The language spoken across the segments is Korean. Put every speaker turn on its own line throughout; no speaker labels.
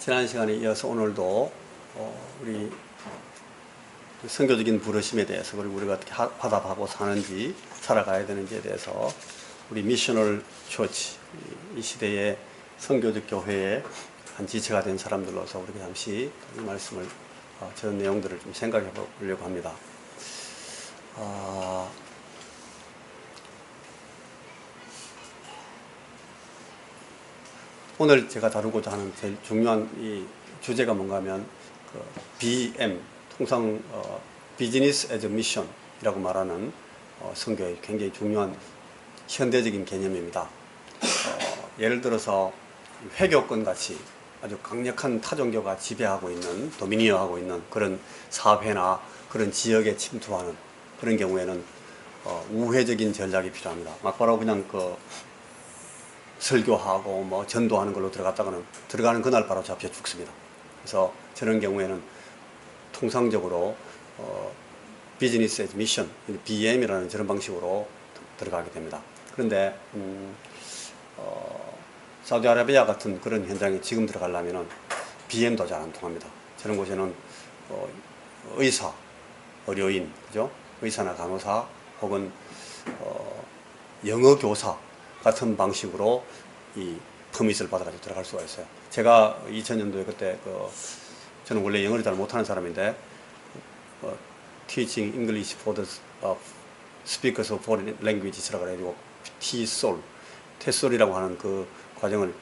지난 시간에 이어서 오늘도 우리 선교적인 부르심에 대해서, 그리고 우리가 어떻게 화답하고 사는지, 살아가야 되는지에 대해서 우리 미셔널 초치, 이 시대의 선교적 교회의 한 지체가 된 사람들로서 우리가 잠시 이 말씀을, 저런 내용들을 좀 생각해 보려고 합니다. 오늘 제가 다루고자 하는 제일 중요한 이 주제가 뭔가 하면 BM, 통상 비즈니스 에즈 미션 이라고 말하는 선교의 굉장히 중요한 현대적인 개념입니다. 예를 들어서 회교권 같이 아주 강력한 타종교가 지배하고 있는, 도미니어하고 있는 그런 사회나 그런 지역에 침투하는 그런 경우에는 우회적인 전략이 필요합니다. 막바로 그냥 설교하고 뭐 전도하는 걸로 들어가는 그날 바로 잡혀 죽습니다. 그래서 저런 경우에는 통상적으로 비즈니스 에즈 미션, BM이라는 저런 방식으로 들어가게 됩니다. 그런데 사우디아라비아 같은 그런 현장에 지금 들어가려면은 BM도 잘 안 통합니다. 저런 곳에는 의사, 의료인, 그죠? 의사나 간호사 혹은 영어 교사 같은 방식으로 이 퍼밋을 받아가지고 들어갈 수가 있어요. 제가 2000년도에 그때 저는 원래 영어를 잘 못하는 사람인데 Teaching English for the Speakers of Foreign Languages라고 해가지고 TESOL이라고 하는 그 과정을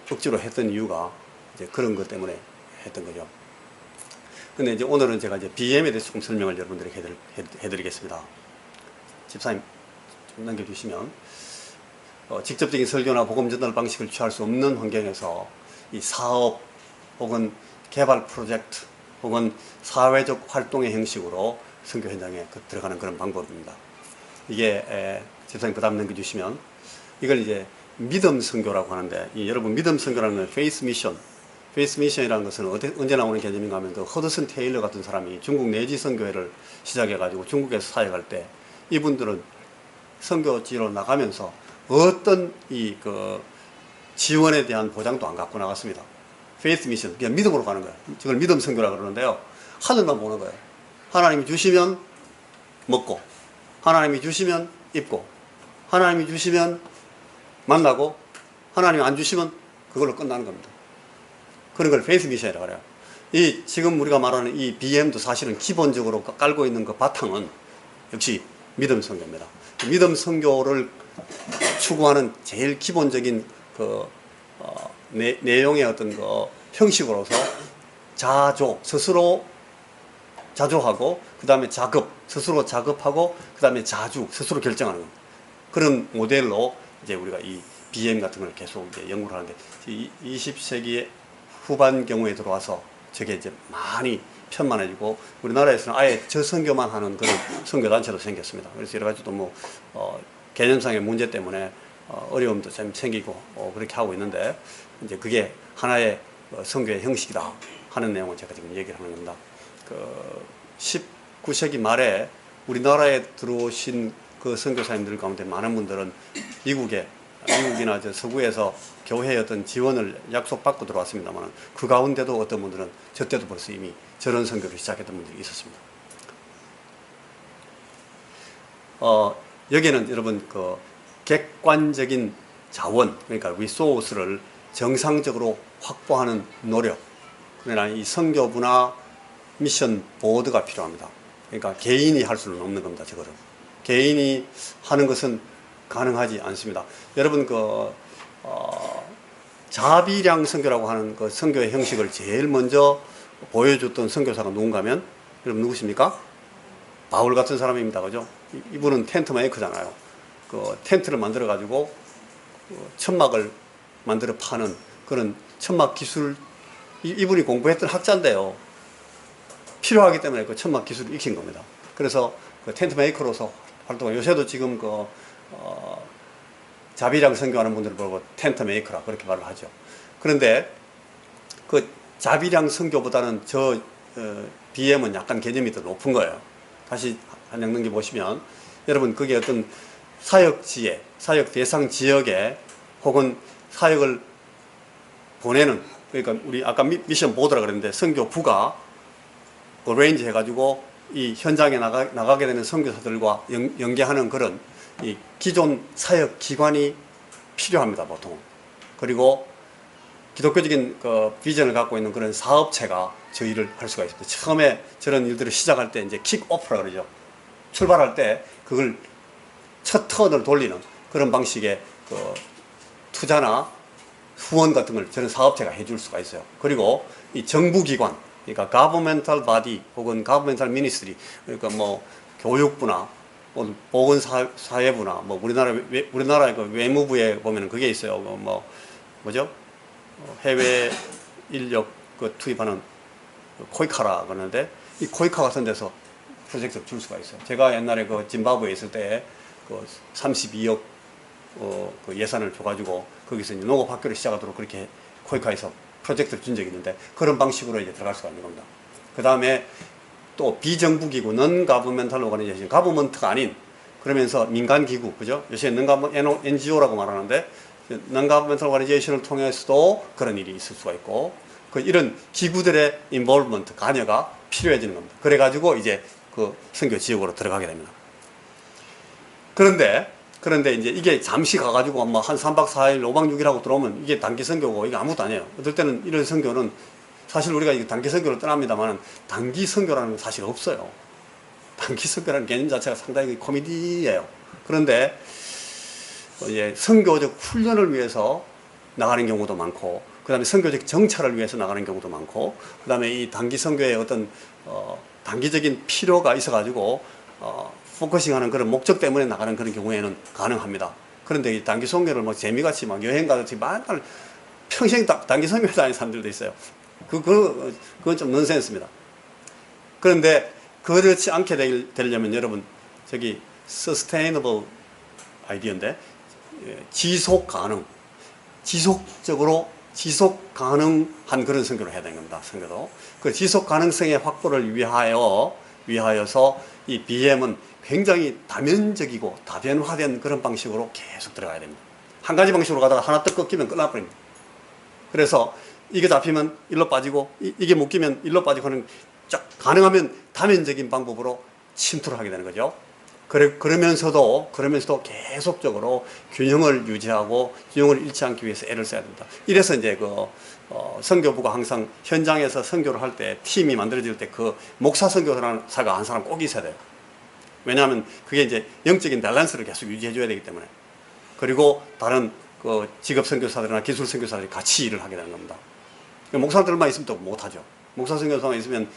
억지로 했던 이유가 이제 그런 것 때문에 했던 거죠. 근데 이제 오늘은 제가 이제 BM에 대해서 조금 설명을 여러분들에게 해드리겠습니다. 집사님 좀 넘겨주시면. 직접적인 설교나 복음 전달 방식을 취할 수 없는 환경에서 이 사업 혹은 개발 프로젝트 혹은 사회적 활동의 형식으로 선교 현장에 들어가는 그런 방법입니다. 이게 집사님 그 다음 넘겨주시면 이걸 이제 믿음 선교라고 하는데, 여러분 믿음 선교라는 건 페이스 미션이라는 것은 언제 나오는 개념인가 하면 허드슨 테일러 같은 사람이 중국 내지 선교회를 시작해가지고 중국에서 사역할 때 이분들은 선교지로 나가면서 어떤 지원에 대한 보장도 안 갖고 나갔습니다. 페이스 미션, 그냥 믿음으로 가는 거예요. 저걸 믿음 선교라고 그러는데요. 하늘만 보는 거예요. 하나님이 주시면 먹고, 하나님이 주시면 입고, 하나님이 주시면 만나고, 하나님이 안 주시면 그걸로 끝나는 겁니다. 그런 걸 페이스 미션이라고 그래요. 지금 우리가 말하는 이 BM도 사실은 기본적으로 깔고 있는 그 바탕은 역시 믿음 선교입니다. 믿음 선교를 추구하는 제일 기본적인 내용의 어떤 형식으로서 스스로 자조하고, 그 다음에 스스로 작업하고, 그 다음에 스스로 결정하는 겁니다. 그런 모델로 이제 우리가 이 BM 같은 걸 계속 이제 연구를 하는데, 20세기 후반 경우에 들어와서 저게 이제 많이 편만해지고, 우리나라에서는 아예 저 선교만 하는 그런 선교단체도 생겼습니다. 그래서 여러 가지 또 개념상의 문제 때문에 어려움도 좀 생기고 그렇게 하고 있는데, 이제 그게 하나의 선교의 형식이다 하는 내용을 제가 지금 얘기를 하는 겁니다. 19세기 말에 우리나라에 들어오신 그 선교사님들 가운데 많은 분들은 미국이나 서구에서 교회의 어떤 지원을 약속받고 들어왔습니다만, 그 가운데도 어떤 분들은 저 때도 벌써 이미 저런 선교를 시작했던 분들이 있었습니다. 여기는 여러분 객관적인 자원, 그러니까 리소스를 정상적으로 확보하는 노력, 그러나 이 선교부나 미션 보드가 필요합니다. 그러니까 개인이 할 수는 없는 겁니다. 저거를 개인이 하는 것은 가능하지 않습니다. 여러분 자비량 선교라고 하는 그 선교의 형식을 제일 먼저 보여줬던 선교사가 누군가 하면, 여러분 누구십니까? 바울 같은 사람입니다. 그죠? 이분은 텐트 메이커잖아요. 텐트를 만들어 가지고 천막을 만들어 파는 그런 천막 기술, 이분이 공부했던 학자인데요. 필요하기 때문에 그 천막 기술을 익힌 겁니다. 그래서 텐트 메이커로서 활동을, 요새도 지금 자비량 선교하는 분들을 보고 텐트 메이커라 그렇게 말을 하죠. 그런데 자비량 선교보다는 BM은 약간 개념이 더 높은 거예요. 다시 한 장 넘겨 보시면, 여러분 그게 어떤 사역 대상 지역에 혹은 사역을 보내는 그러니까 우리 아까 미션 보드라 그랬는데 선교부가 어레인지 해가지고 이 현장에 나가게 되는 선교사들과 연계하는 그런 이 기존 사역 기관이 필요합니다, 보통. 그리고 기독교적인 그 비전을 갖고 있는 그런 사업체가 저 일을 할 수가 있습니다. 처음에 저런 일들을 시작할 때 이제 킥오프라 그러죠. 출발할 때 그걸 첫 턴을 돌리는 그런 방식의 그 투자나 후원 같은 걸 저런 사업체가 해줄 수가 있어요. 그리고 이 정부기관, 그러니까 governmental body 혹은 governmental ministry, 그러니까 뭐 교육부나 보건사회부나 뭐 우리나라 그 외무부에 보면은 그게 있어요. 뭐 뭐죠? 해외 인력 그 투입하는 코이카라 그러는데 이 코이카 같은 데서 프로젝트를 줄 수가 있어요. 제가 옛날에 그 짐바브웨에 있을 때 그 32억 그 예산을 줘가지고 거기서 이제 농업 학교를 시작하도록 그렇게 코이카에서 프로젝트를 준 적이 있는데 그런 방식으로 이제 들어갈 수가 있는 겁니다. 그 다음에 또 비정부기구, non-governmental organization, government가 아닌 그러면서 민간기구, 그죠? 요새 NGO라고 말하는데 non-governmental organization을 통해서도 그런 일이 있을 수가 있고 그 이런 기구들의 involvement, 관여가 필요해지는 겁니다. 그래가지고 이제 그 선교 지역으로 들어가게 됩니다. 그런데 이제 이게 잠시 가가지고 뭐 한 3박 4일, 5박 6일 하고 들어오면 이게 단기 선교고 이게 아무것도 아니에요. 어떨 때는 이런 선교는 사실 우리가 이 단기 선교를 떠납니다만 단기 선교라는 건 사실 없어요. 단기 선교라는 개념 자체가 상당히 코미디예요. 그런데 이제 선교적 훈련을 위해서 나가는 경우도 많고, 그 다음에 선교적 정찰을 위해서 나가는 경우도 많고, 그 다음에 이 단기 선교에 어떤 단기적인 필요가 있어가지고 포커싱하는 그런 목적 때문에 나가는 그런 경우에는 가능합니다. 그런데 이 단기 선교를 뭐 재미같이 막 여행 가듯이 맨날 평생 단기 선교에 다니는 사람들도 있어요. 그건 좀 넌센스입니다. 그런데 그렇지 않게 되려면 여러분 저기 sustainable 아이디어인데 지속 가능한 그런 선교를 해야 되는 겁니다. 선교도 그 지속 가능성의 확보를 위하여서 이 BM은 굉장히 다면적이고 다변화된 그런 방식으로 계속 들어가야 됩니다. 한 가지 방식으로 가다가 하나 또 꺾이면 끝나버립니다. 그래서 이게 잡히면 일로 빠지고 이게 묶이면 일로 빠지고 하는 쫙 가능하면 다면적인 방법으로 침투를 하게 되는 거죠. 그러면서도 계속적으로 균형을 유지하고 균형을 잃지 않기 위해서 애를 써야 된다. 이래서 이제 선교부가 항상 현장에서 선교를 할 때 팀이 만들어질 때 그 목사 선교사가 한 사람 꼭 있어야 돼요. 왜냐하면 그게 이제 영적인 밸런스를 계속 유지해 줘야 되기 때문에. 그리고 다른 그 직업 선교사들이나 기술 선교사들이 같이 일을 하게 되는 겁니다. 목사들만 있으면 또 못하죠. 목사 선교사만 있으면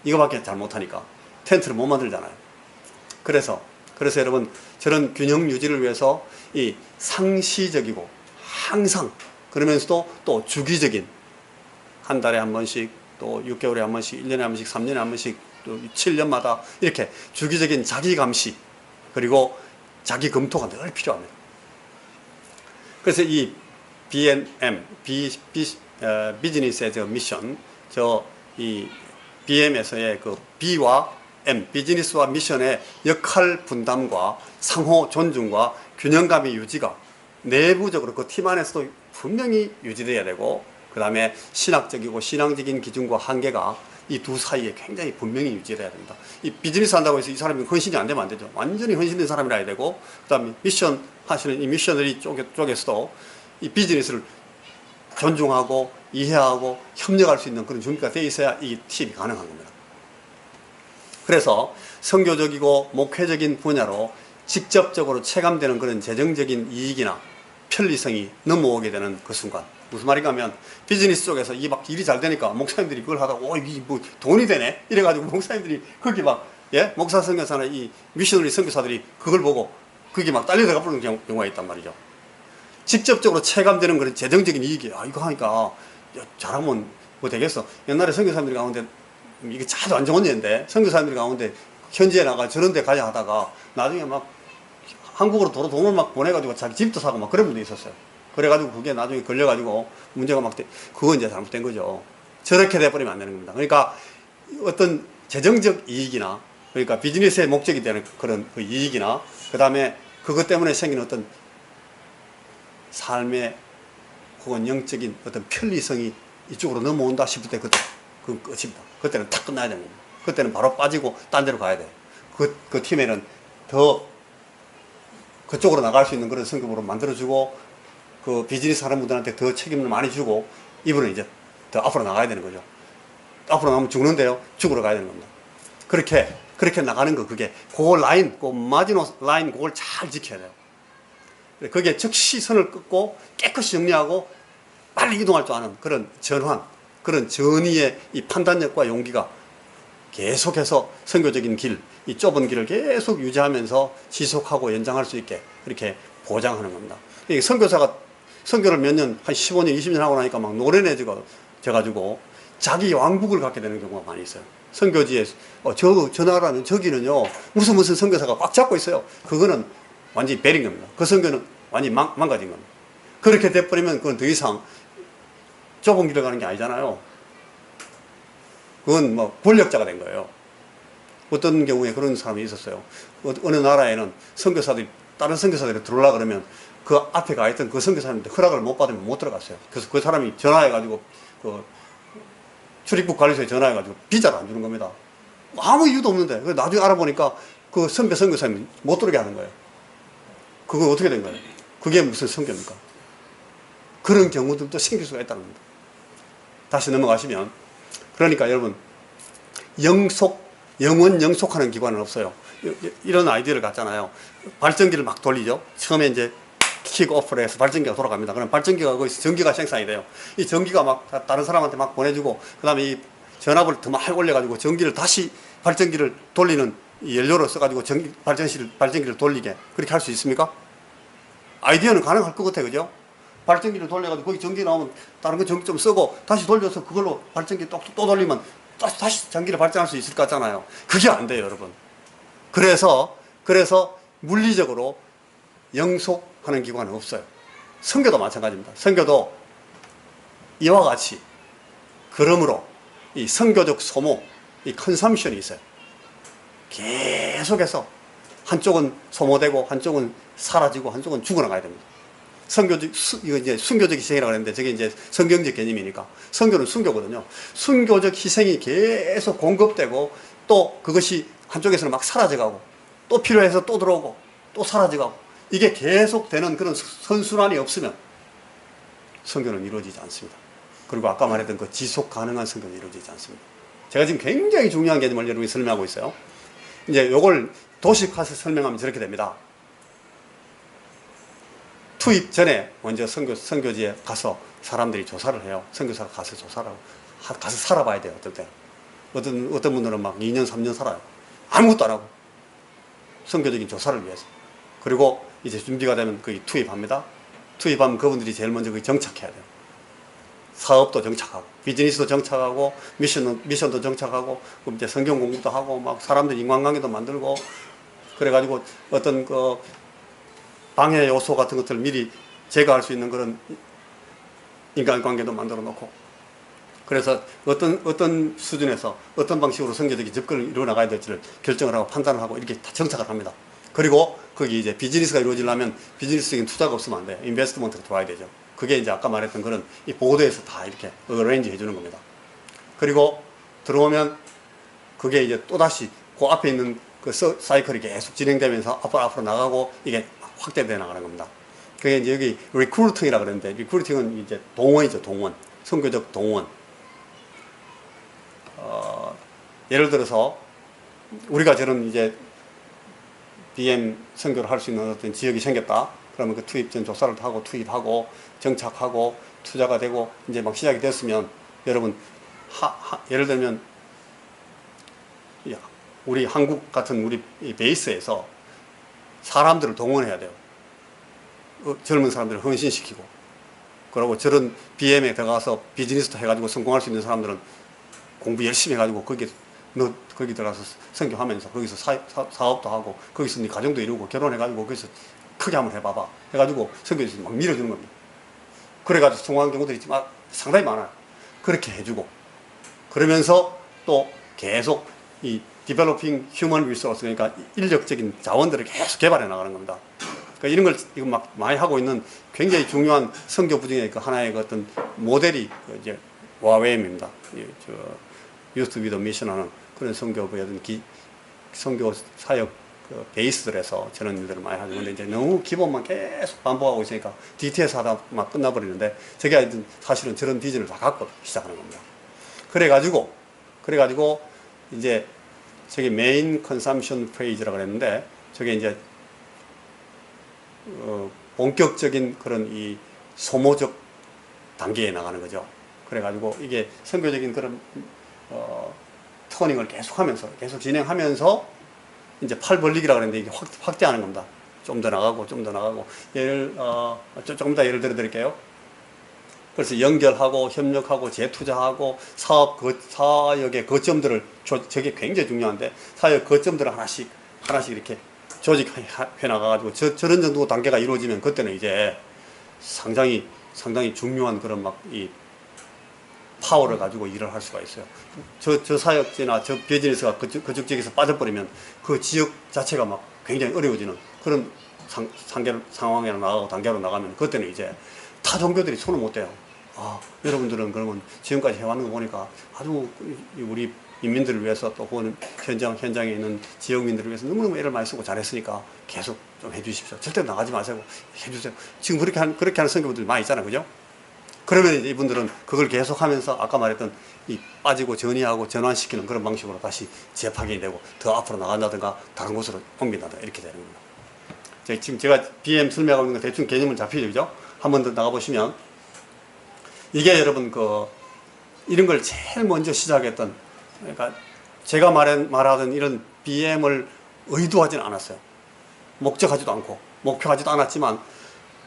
이거밖에 잘 못하니까 텐트를 못 만들잖아요. 그래서 여러분 저런 균형 유지를 위해서 이 상시적이고 항상 그러면서도 또 주기적인 한 달에 한 번씩 또 6개월에 한 번씩 1년에 한 번씩 3년에 한 번씩 또 7년마다 이렇게 주기적인 자기 감시 그리고 자기 검토가 늘 필요합니다. 그래서 이 BNM 비즈니스 에즈 미션 이 BM에서의 그 B와 M 비즈니스와 미션의 역할 분담과 상호 존중과 균형감의 유지가 내부적으로 그 팀 안에서도 분명히 유지돼야 되고 그 다음에 신학적이고 신앙적인 기준과 한계가 이 두 사이에 굉장히 분명히 유지돼야 됩니다. 이 비즈니스 한다고 해서 이 사람이 헌신이 안 되면 안 되죠. 완전히 헌신된 사람이라 해야 되고 그 다음에 미션 하시는 이 미셔너리 쪽에서도 이 비즈니스를 존중하고 이해하고 협력할 수 있는 그런 준비가 되어 있어야 이 팀이 가능한 겁니다. 그래서 선교적이고 목회적인 분야로 직접적으로 체감되는 그런 재정적인 이익이나 편리성이 넘어오게 되는 그 순간 무슨 말인가 하면 비즈니스 쪽에서 막 일이 잘 되니까 목사님들이 그걸 하다가 이게 뭐 돈이 되네 이래가지고 목사님들이 거기 막 목사 선교사나 이 미셔너리 선교사들이 그걸 보고 거기 막 딸려들어가 버리는 경우가 있단 말이죠. 직접적으로 체감되는 그런 재정적인 이익이 이거 하니까 잘하면 뭐 되겠어. 옛날에 선교사님들 가운데 이게 아주 안 좋은 예인데 선교사님들 가운데 현지에 나가 저런 데 가야 하다가 나중에 막 한국으로 돈을 막 보내가지고 자기 집도 사고 막 그런 분도 있었어요. 그래가지고 그게 나중에 걸려가지고 문제가 막 그건 이제 잘못된 거죠. 저렇게 돼버리면 안 되는 겁니다. 그러니까 어떤 재정적 이익이나 그러니까 비즈니스의 목적이 되는 그런 그 이익이나 그 다음에 그것 때문에 생기는 어떤 삶의 혹은 영적인 어떤 편리성이 이쪽으로 넘어온다 싶을 때 그때 그 끝입니다. 그때는 탁 끝나야 됩니다. 그때는 바로 빠지고 딴 데로 가야 돼. 그 팀에는 더 그쪽으로 나갈 수 있는 그런 성격으로 만들어주고 그 비즈니스 하는 분들한테 더 책임을 많이 주고 이분은 이제 더 앞으로 나가야 되는 거죠. 앞으로 나가면 죽는데요. 죽으러 가야 되는 겁니다. 그렇게 나가는 거 그게 그 라인, 그 마지노 라인 그걸 잘 지켜야 돼요. 그게 즉시 선을 끊고 깨끗이 정리하고 빨리 이동할 줄 아는 그런 전환, 그런 전의의 이 판단력과 용기가 계속해서 선교적인 길, 이 좁은 길을 계속 유지하면서 지속하고 연장할 수 있게 그렇게 보장하는 겁니다. 선교사가 선교를 몇 년, 한 15년, 20년 하고 나니까 막 노련해져가지고 자기 왕국을 갖게 되는 경우가 많이 있어요. 선교지에, 저 나라는 저기는요, 무슨 선교사가 꽉 잡고 있어요. 그거는 완전히 베린 겁니다. 그 선교는 완전히 망가진 겁니다. 그렇게 돼버리면 그건 더 이상 좁은 길을 가는 게 아니잖아요. 그건 뭐 권력자가 된 거예요. 어떤 경우에 그런 사람이 있었어요. 어느 나라에는 선교사들이 다른 선교사들이 들어오려고 그러면 그 앞에 가 있던 그 선교사님한테 허락을 못 받으면 못 들어갔어요. 그래서 그 사람이 전화해가지고 그 출입국 관리소에 전화해가지고 비자를 안 주는 겁니다. 아무 이유도 없는데. 나중에 알아보니까 그 선교사님이 못 들어오게 하는 거예요. 그거 어떻게 된 거예요? 그게 무슨 선교입니까? 그런 경우들도 생길 수가 있다는 겁니다. 다시 넘어가시면, 그러니까 여러분, 영원 영속하는 기관은 없어요. 이런 아이디어를 갖잖아요. 발전기를 막 돌리죠. 처음에 이제 킥오프를 해서 발전기가 돌아갑니다. 그럼 발전기가 거기서 전기가 생산이 돼요. 이 전기가 막 다른 사람한테 막 보내주고, 그 다음에 이 전압을 더 막 올려가지고 전기를 다시 발전기를 돌리는 이 연료로 써가지고 발전기를 돌리게 그렇게 할 수 있습니까? 아이디어는 가능할 것 같아요. 그죠? 발전기를 돌려가지고 거기 전기 나오면 다른 거 전기 좀 쓰고 다시 돌려서 그걸로 발전기 또 돌리면 다시 전기를 발전할 수 있을 것 같잖아요. 그게 안 돼요, 여러분. 그래서 물리적으로 영속하는 기관은 없어요. 선교도 마찬가지입니다. 선교도 이와 같이 그러므로 이 선교적 소모, 이 컨섬션이 있어요. 계속해서 한쪽은 소모되고 한쪽은 사라지고 한쪽은 죽어나가야 됩니다. 이거 이제 순교적 희생이라고 하는데 저게 이제 성경적 개념이니까 선교는 순교거든요. 순교적 희생이 계속 공급되고 또 그것이 한쪽에서는 막 사라져가고 또 필요해서 또 들어오고 또 사라져가고 이게 계속되는 그런 선순환이 없으면 선교는 이루어지지 않습니다. 그리고 아까 말했던 그 지속 가능한 선교는 이루어지지 않습니다. 제가 지금 굉장히 중요한 개념을 여러분이 설명하고 있어요. 이제 요걸 도식화해서 설명하면 저렇게 됩니다. 투입 전에 먼저 선교지에 가서 사람들이 조사를 해요. 선교사가 가서 조사를 하고, 가서 살아봐야 돼요. 어떨 때. 어떤 분들은 막 2년, 3년 살아요. 아무것도 안 하고. 선교적인 조사를 위해서. 그리고 이제 준비가 되면 거기 투입합니다. 투입하면 그분들이 제일 먼저 거기 정착해야 돼요. 사업도 정착하고, 비즈니스도 정착하고, 미션도 정착하고, 그럼 이제 성경 공부도 하고, 막 사람들 인간관계도 만들고, 그래가지고 어떤 그 방해 요소 같은 것들을 미리 제거할 수 있는 그런 인간관계도 만들어 놓고, 그래서 어떤 수준에서 어떤 방식으로 선교적인 접근을 이루어 나가야 될지를 결정을 하고 판단을 하고 이렇게 다 정착을 합니다. 그리고 거기 이제 비즈니스가 이루어지려면 비즈니스적인 투자가 없으면 안 돼요. 인베스트먼트가 들어와야 되죠. 그게 이제 아까 말했던 그런 이 보도에서 다 이렇게 어레인지 해주는 겁니다. 그리고 들어오면 그게 이제 또다시 그 앞에 있는 그 사이클이 계속 진행되면서 앞으로 나가고 이게 확대되어 나가는 겁니다. 그게 이제 여기 리크루팅이라고 그러는데, 리크루팅은 이제 동원이죠, 동원. 선교적 동원. 예를 들어서 우리가 저런 이제 BM 선교를 할 수 있는 어떤 지역이 생겼다. 그러면 그 투입전 조사를 하고 투입하고 정착하고 투자가 되고 이제 막 시작이 됐으면 여러분 예를 들면 우리 한국 같은 우리 베이스에서 사람들을 동원해야 돼요. 젊은 사람들을 헌신시키고, 그리고 저런 BM에 들어가서 비즈니스도 해가지고 성공할 수 있는 사람들은 공부 열심히 해가지고 거기 들어가서 선교하면서 거기서 사업도 하고 거기서 네 가정도 이루고 결혼해가지고 거기서 크게 한번 해봐봐 해가지고 선교에서 막 밀어주는 겁니다. 그래가지고 성공한 경우들이 상당히 많아요. 그렇게 해주고, 그러면서 또 계속 이 디벨로핑 휴먼 리소스, 그러니까 인력적인 자원들을 계속 개발해 나가는 겁니다. 그러니까 이런 걸 지금 막 많이 하고 있는 굉장히 중요한 선교부 중에 그 하나의 그 어떤 모델이 이제 YWAM입니다. 저 Youth with a Mission하는 그런 선교부의 어떤 선교 사역 그 베이스들에서 저런 일들을 많이 하죠. 근데 이제 너무 기본만 계속 반복하고 있으니까 DTS 하다 막 끝나버리는데 저게 사실은 저런 비전을 다 갖고 시작하는 겁니다. 그래가지고 이제 저게 메인 컨섬션 페이지라고 그랬는데 저게 이제 본격적인 그런 이 소모적 단계에 나가는 거죠. 그래가지고 이게 선교적인 그런 터닝을 계속 진행하면서 이제 팔 벌리기라고 그랬는데 이게 확대하는 겁니다. 좀 더 나가고 조금 더 예를 들어 드릴게요. 그래서 연결하고 협력하고 재투자하고 사역의 거점들을 저게 굉장히 중요한데 사역 거점들을 하나씩 이렇게 조직해 나가가지고 저런 정도 단계가 이루어지면 그때는 이제 상당히 중요한 그런 막 이 파워를 가지고 일을 할 수가 있어요. 저 사역지나 저 비즈니스가 그쪽 지역에서 빠져버리면 그 지역 자체가 막 굉장히 어려워지는 그런 상황에 나가고 단계로 나가면 그때는 이제 타 종교들이 손을 못 대요. 여러분들은 그러면 지금까지 해왔는 거 보니까 아주 우리 인민들을 위해서 또 혹은 현장에 있는 지역민들을 위해서 너무너무 애를 많이 쓰고 잘했으니까 계속 좀 해주십시오. 절대 나가지 마세요. 해주세요. 지금 그렇게 하는 선교분들이 많이 있잖아요. 그죠? 그러면 이제 이분들은 그걸 계속 하면서 아까 말했던 이 빠지고 전이하고 전환시키는 그런 방식으로 다시 재파견이 되고 더 앞으로 나간다든가 다른 곳으로 옮긴다든가 이렇게 되는 겁니다. 지금 제가 BM 설명하고 있는 거 대충 개념은 잡히죠. 그죠? 한 번 더 나가보시면 이게 여러분 이런 걸 제일 먼저 시작했던 그러니까 제가 말하던 이런 BM을 의도하지는 않았어요. 목적하지도 않고 목표하지도 않았지만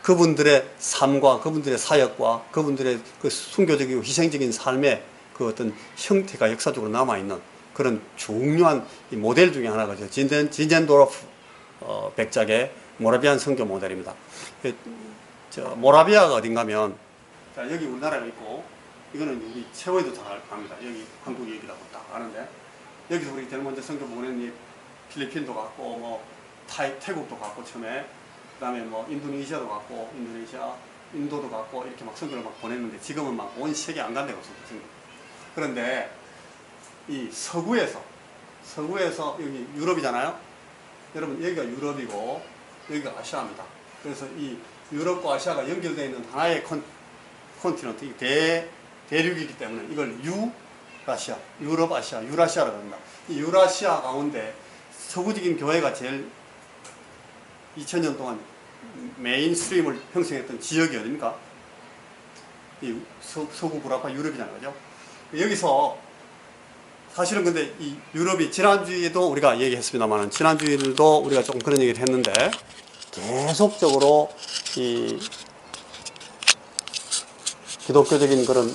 그분들의 삶과 그분들의 사역과 그분들의 그 순교적이고 희생적인 삶의 그 어떤 형태가 역사적으로 남아있는 그런 중요한 이 모델 중에 하나가 진젠도르프 백작의 모라비안 선교 모델입니다. 모라비아가 어딘가면 자 여기 우리나라가 있고 이거는 우리 최호에도 잘 압니다. 여기 한국 얘기라고 딱 아는데 여기서 우리 제일 먼저 선교 보낸 필리핀도 갔고 뭐 태국도 갔고 처음에 그다음에 뭐 인도네시아도 갔고 인도도 갔고 이렇게 막 선교를 막 보냈는데 지금은 막 온 세계 안 간 데가 없어요. 그런데 이 서구에서 여기 유럽이잖아요. 여러분 여기가 유럽이고 여기가 아시아입니다. 그래서 이 유럽과 아시아가 연결되어 있는 하나의 컨티넌트 대륙이기 때문에 이걸 유라시아, 유럽 아시아, 유라시아라고 합니다. 이 유라시아 가운데 서구적인 교회가 제일 2000년 동안 메인스트림을 형성했던 지역이 어딥니까? 이 서구 구라파 유럽이잖아요. 그죠? 여기서 사실은 근데 이 유럽이 지난주에도 우리가 얘기했습니다만 지난주에도 우리가 조금 그런 얘기를 했는데 계속적으로 이 기독교적인 그런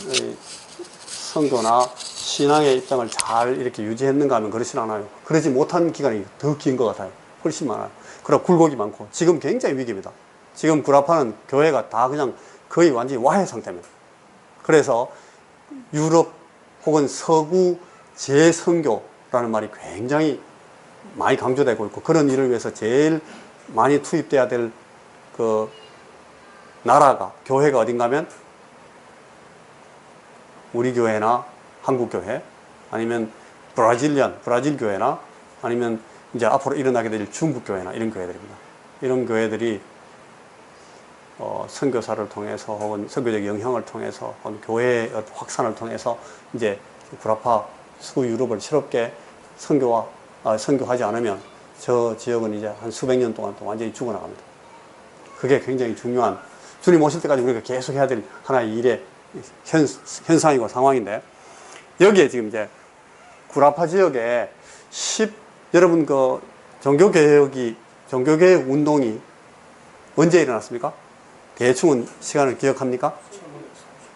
선교나 신앙의 입장을 잘 이렇게 유지했는가 하면 그렇진 않아요. 그러지 못한 기간이 더 긴 것 같아요. 훨씬 많아요. 그리고 굴곡이 많고 지금 굉장히 위기입니다. 지금 구라파는 교회가 다 그냥 거의 완전히 와해 상태입니다. 그래서 유럽 혹은 서구 재선교라는 말이 굉장히 많이 강조되고 있고 그런 일을 위해서 제일 많이 투입돼야 될 그 나라가 교회가 어딘가 하면 우리 교회나 한국 교회 아니면 브라질 교회나 아니면 이제 앞으로 일어나게 될 중국 교회나 이런 교회들입니다. 이런 교회들이 선교사를 통해서 혹은 선교적 영향을 통해서 혹은 교회의 확산을 통해서 이제 구라파 서구 유럽을 새롭게 선교하지 않으면 저 지역은 이제 한 수백 년 동안 또 완전히 죽어나갑니다. 그게 굉장히 중요한 주님 오실 때까지 우리가 계속 해야 될 하나의 일의 현상이고 상황인데 여기에 지금 이제 구라파 지역에 여러분 그 종교개혁 운동이 언제 일어났습니까? 대충은 시간을 기억합니까?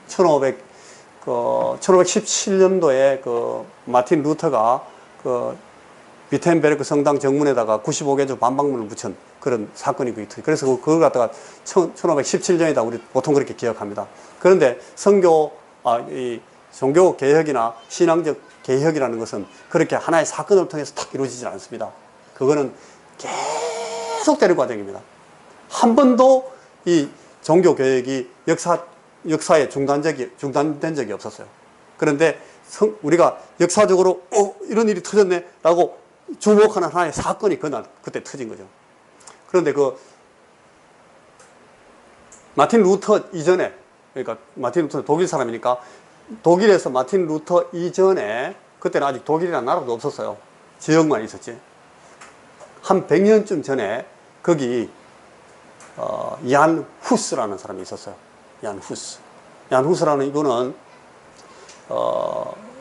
1517년도에 그 마틴 루터가 그 비텐베르크 성당 정문에다가 95개조 반박문을 붙인 그런 사건이 있거든요. 그래서 그걸 갖다가 1517년이다 우리 보통 그렇게 기억합니다. 그런데 이 종교 개혁이나 신앙적 개혁이라는 것은 그렇게 하나의 사건을 통해서 탁 이루어지지 않습니다. 그거는 계속되는 과정입니다. 한 번도 이 종교 개혁이 역사에 중단된 적이 없었어요. 그런데 우리가 역사적으로 이런 일이 터졌네 라고 주목하는 하나의 사건이 그때 터진 거죠. 그런데 그 마틴 루터 이전에, 그러니까 마틴 루터는 독일 사람이니까 독일에서 마틴 루터 이전에, 그때는 아직 독일이라는 나라도 없었어요. 지역만 있었지. 한 100년쯤 전에 거기 얀 후스라는 사람이 있었어요. 얀 후스. 얀 후스라는 이분은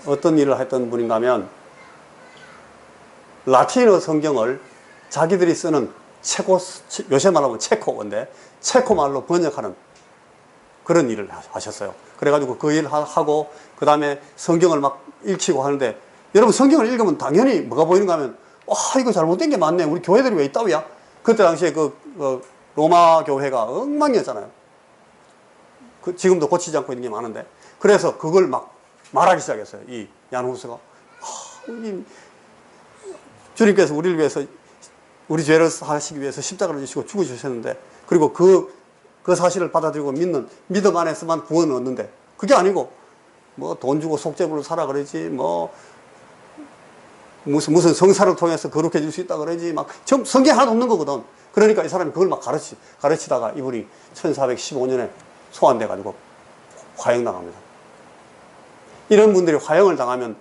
어떤 일을 했던 분인가 하면 라틴어 성경을 자기들이 쓰는 요새 말하면 체코어인데 체코 말로 번역하는 그런 일을 하셨어요. 그래가지고 그 일을 하고 그 다음에 성경을 막 읽히고 하는데, 여러분 성경을 읽으면 당연히 뭐가 보이는가 하면 이거 잘못된 게 많네, 우리 교회들이 왜 있다고야. 그때 당시에 그 로마 교회가 엉망이었잖아요. 지금도 고치지 않고 있는 게 많은데, 그래서 그걸 막 말하기 시작했어요. 이 얀후스가 주님께서 우리를 위해서, 우리 죄를 하시기 위해서 십자가를 지시고 죽으셨는데, 그리고 그 사실을 받아들이고 믿는 믿음 안에서만 구원을 얻는데, 그게 아니고 뭐 돈 주고 속죄부를 사라 그러지, 뭐 무슨 성사를 통해서 거룩해질 수 있다 그러지, 막 성경 하나도 없는 거거든. 그러니까 이 사람이 그걸 막 가르치다가 이분이 1415년에 소환돼 가지고 화형당합니다. 이런 분들이 화형을 당하면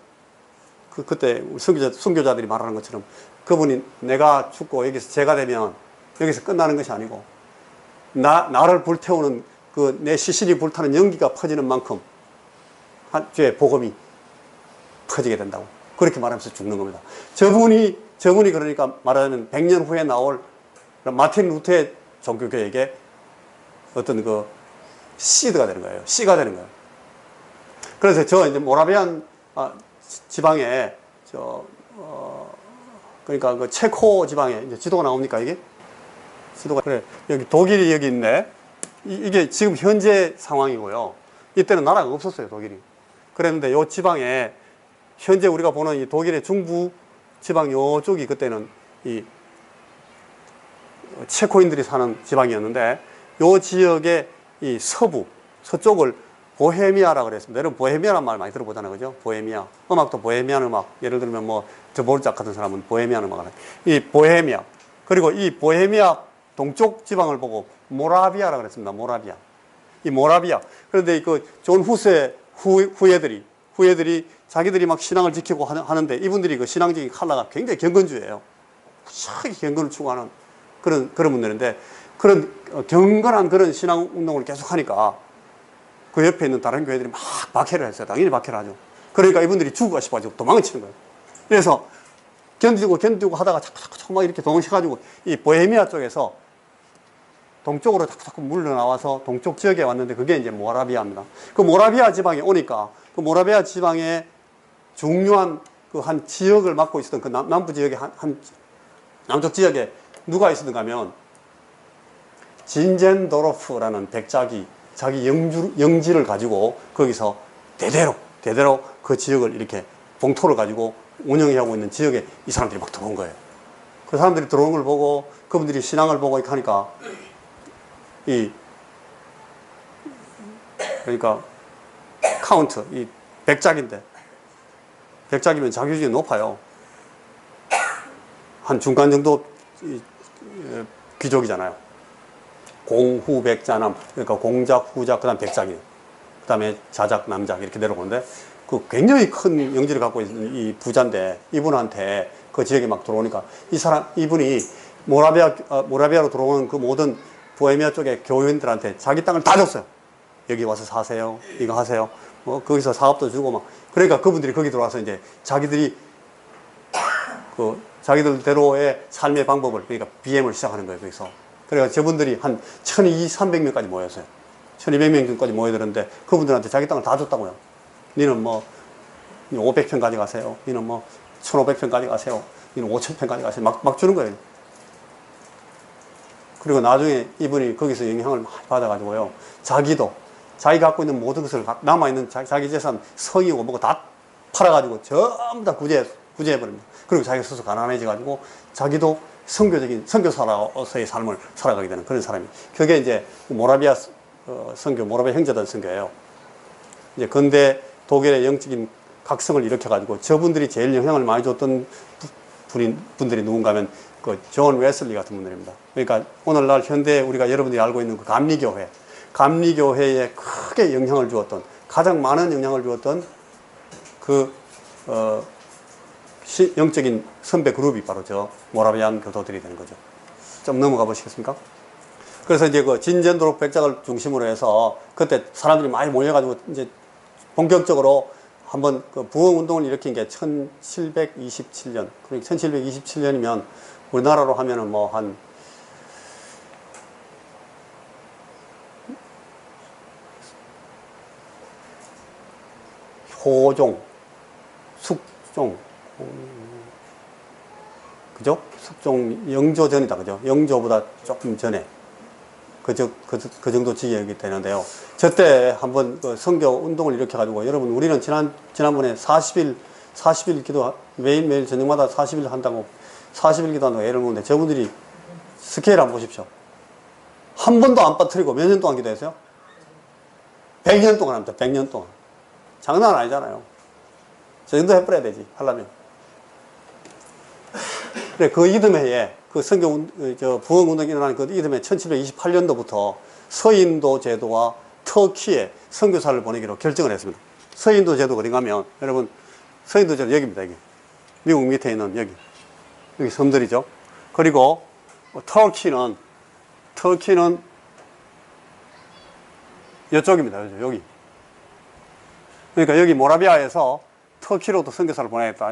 그때 선교자들이 말하는 것처럼 그분이 내가 죽고 여기서 제가 되면 여기서 끝나는 것이 아니고 나를 불태우는 그 내 시신이 불타는 연기가 퍼지는 만큼 죄의 복음이 퍼지게 된다고 그렇게 말하면서 죽는 겁니다. 저분이 그러니까 말하자면 100년 후에 나올 마틴 루터의 종교개혁의 어떤 그 시드가 되는 거예요. 씨가 되는 거예요. 그래서 이제 모라비안 지방에 그러니까 그 체코 지방에 이제 지도가 나옵니까, 이게? 지도가, 그래. 여기 독일이 여기 있네. 이게 지금 현재 상황이고요. 이때는 나라가 없었어요, 독일이. 그랬는데 요 지방에 현재 우리가 보는 이 독일의 중부 지방 요쪽이 그때는 이 체코인들이 사는 지방이었는데, 요 지역의 이 서쪽을 보헤미아라고 그랬습니다. 여러분 보헤미아라는 말 많이 들어보잖아요, 그죠? 보헤미아. 음악도 보헤미안 음악. 예를 들면 뭐 드보르작 같은 사람은 보헤미안 음악을 해요. 이 보헤미아. 그리고 이 보헤미아 동쪽 지방을 보고 모라비아라고 그랬습니다. 모라비아. 이 모라비아. 그런데 그 존 후스의 후예들이 자기들이 막 신앙을 지키고 하는데, 이분들이 그 신앙적인 칼라가 굉장히 경건주의예요. 무지하게 경건을 추구하는 그런 분들인데, 그런 경건한 그런 신앙 운동을 계속 하니까 그 옆에 있는 다른 교회들이 막 박해를 했어요. 당연히 박해를 하죠. 그러니까 이분들이 죽을까 싶어가지고 도망을 치는 거예요. 그래서 견디고 하다가 자꾸 막 이렇게 도망쳐가지고 이 보헤미아 쪽에서 동쪽으로 자꾸 물러나와서 동쪽 지역에 왔는데, 그게 이제 모라비아입니다. 그 모라비아 지방에 오니까 그 모라비아 지방에 중요한 그 한 지역을 맡고 있었던 그 남부 지역의 남쪽 지역에 누가 있었는가 하면 진젠도로프라는 백작이 자기 영지를 가지고 거기서 대대로 그 지역을 이렇게 봉토를 가지고 운영하고 있는 지역에 이 사람들이 막 들어온 거예요. 그 사람들이 들어온 걸 보고 그분들이 신앙을 보고 이렇게 하니까 그러니까 카운트, 이 백작인데, 백작이면 자기주의 높아요. 한 중간 정도 귀족이잖아요. 공후백자남, 그러니까 공작, 후작, 그 다음 백작이에요. 그 다음에 자작, 남작 이렇게 내려오는데, 그 굉장히 큰 영지를 갖고 있는 이 부자인데, 이분한테 그 지역에 막 들어오니까 이분이 모라비아로 들어오는 그 모든 보헤미아 쪽의 교인들한테 자기 땅을 다 줬어요. 여기 와서 사세요. 이거 하세요. 뭐 거기서 사업도 주고 막. 그러니까 그분들이 거기 들어와서 이제 자기들이 자기들대로의 삶의 방법을, 그러니까 BM을 시작하는 거예요, 거기서. 그래서 저분들이 한 1200~300명까지 모였어요. 1200명까지 모여들었는데 그분들한테 자기 땅을 다 줬다고요. 니는 뭐 500평 가져가세요. 니는 뭐 1500평 가져가세요. 니는 5000평 가져가세요. 막 주는 거예요. 그리고 나중에 이분이 거기서 영향을 많이 받아가지고요, 자기 갖고 있는 모든 것을, 남아있는 자기 재산, 성이고 뭐고 다 팔아가지고 전부 다 구제해버립니다. 그리고 자기가 스스로 가난해져가지고 자기도 선교사로서의 삶을 살아가게 되는 그런 사람이. 그게 이제 모라비아 모라비아 형제단 선교예요. 이제 근대 독일의 영적인 각성을 일으켜가지고 저분들이 제일 영향을 많이 줬던 분들이 누군가 하면 그 존 웨슬리 같은 분들입니다. 그러니까 오늘날 현대 우리가 여러분들이 알고 있는 그 감리교회에 크게 영향을 주었던, 가장 많은 영향을 주었던 그 영적인 선배 그룹이 바로 저 모라비안 교도들이 되는 거죠. 좀 넘어가 보시겠습니까? 그래서 이제 그 진전도록 백작을 중심으로 해서 그때 사람들이 많이 모여가지고 이제 본격적으로 한번 그 부흥운동을 일으킨 게 1727년. 그러니까 1727년이면 우리나라로 하면은 뭐 한 호종, 숙종, 그죠? 숙종, 영조 전이다. 그죠? 영조보다 조금 전에. 그 정도 지역이 되는데요. 저때 한번 그 선교 운동을 일으켜가지고, 여러분, 우리는 지난번에 40일 기도, 매일매일 저녁마다 40일 한다고, 40일 기도한다고 애를 먹는데, 저분들이 스케일 한번 보십시오. 한 번도 안 빠뜨리고 몇 년 동안 기도했어요? 100년 동안 합니다. 100년 동안. 장난 아니잖아요. 저 정도 해버려야 되지, 하려면. 그래, 그 이듬해에, 그 부흥운동이 일어나는 그 이듬해 1728년도부터 서인도 제도와 터키에 선교사를 보내기로 결정을 했습니다. 서인도 제도가 어디 가면, 여러분, 서인도 제도 여기입니다, 여기. 미국 밑에 있는 여기 섬들이죠. 그리고 터키는 이쪽입니다, 여기. 그러니까 여기 모라비아에서 터키로도 선교사를 보내겠다.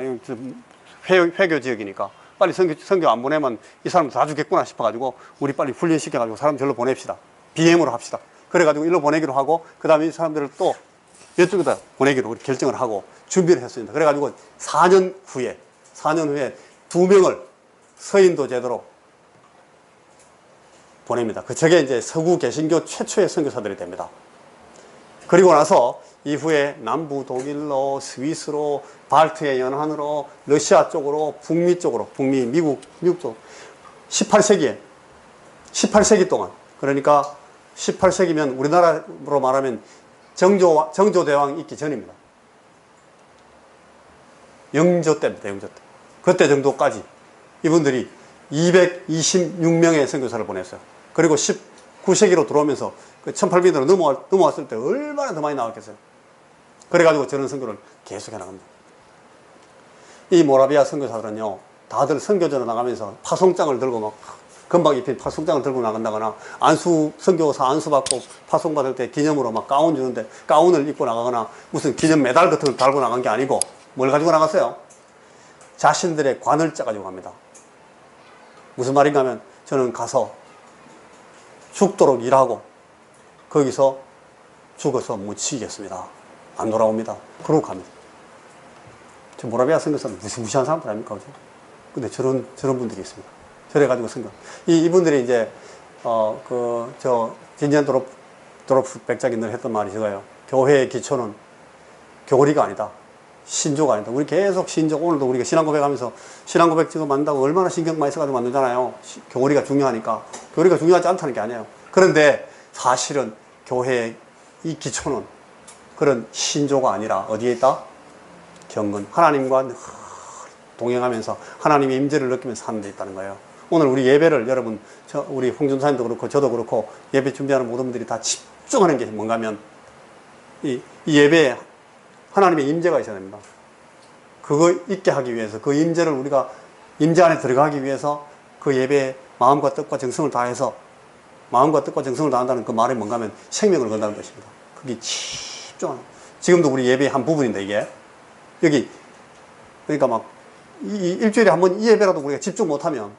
회교 지역이니까. 빨리 선교 안 보내면 이 사람 다 죽겠구나 싶어가지고 우리 빨리 훈련시켜가지고 사람 절로 보냅시다. BM으로 합시다. 그래가지고 일로 보내기로 하고 그 다음에 이 사람들을 또 이쪽에다 보내기로 결정을 하고 준비를 했습니다. 그래가지고 4년 후에 2명을 서인도 제도로 보냅니다. 저게 이제 서구 개신교 최초의 선교사들이 됩니다. 그리고 나서 이후에 남부 독일로, 스위스로, 발트해 연안으로, 러시아 쪽으로, 북미 쪽으로, 미국 쪽 18세기 동안, 그러니까 18세기면 우리나라로 말하면 정조대왕 있기 전입니다. 영조 때입니다. 영조 때. 그때 정도까지 이분들이 226명의 선교사를 보냈어요. 그리고 19세기로 들어오면서 그 1800년으로 넘어왔을 때 얼마나 더 많이 나왔겠어요. 그래가지고 저는 선교를 계속 해나갑니다. 이 모라비아 선교사들은요, 다들 선교전을 나가면서 파송장을 들고 막 금방 입힌 파송장을 들고 나간다거나, 선교사 안수받고 파송받을 때 기념으로 막 가운 주는데 가운을 입고 나가거나 무슨 기념 메달 같은 걸 달고 나간 게 아니고 뭘 가지고 나갔어요? 자신들의 관을 짜가지고 갑니다. 무슨 말인가 하면, 저는 가서 죽도록 일하고 거기서 죽어서 묻히겠습니다. 안 돌아옵니다. 그러고 갑니다. 저 모라비아 선교사는 무시무시한 사람들 아닙니까? 그죠? 근데 저런 분들이 있습니다. 저래가지고 선교. 이분들이 이제, 진지한 도로프 백작이 늘 했던 말이 저거예요. 교회의 기초는 교리가 아니다. 신조가 아니다. 우리 계속 오늘도 우리가 신앙고백 하면서 신앙고백 지금 만든다고 얼마나 신경 많이 써가지고 만들잖아요. 교리가 중요하니까. 교리가 중요하지 않다는 게 아니에요. 그런데 사실은 교회의 이 기초는 그런 신조가 아니라 어디에 있다? 경건. 하나님과 동행하면서 하나님의 임재를 느끼면서 사는 데 있다는 거예요. 오늘 우리 예배를 여러분, 우리 홍준사님도 그렇고 저도 그렇고 예배 준비하는 모든 분들이 다 집중하는 게 뭔가 하면 이 예배에 하나님의 임재가 있어야 됩니다. 그거 있게 하기 위해서, 그 임재를 우리가 임재 안에 들어가기 위해서 그 예배에 마음과 뜻과 정성을 다해서, 마음과 뜻과 정성을 다한다는 그 말이 뭔가 하면 생명을 건다는 것입니다. 그게 집중하는. 지금도 우리 예배의 한 부분인데, 이게 여기 그러니까 막 일주일에 한 번 이 예배라도 우리가 집중 못하면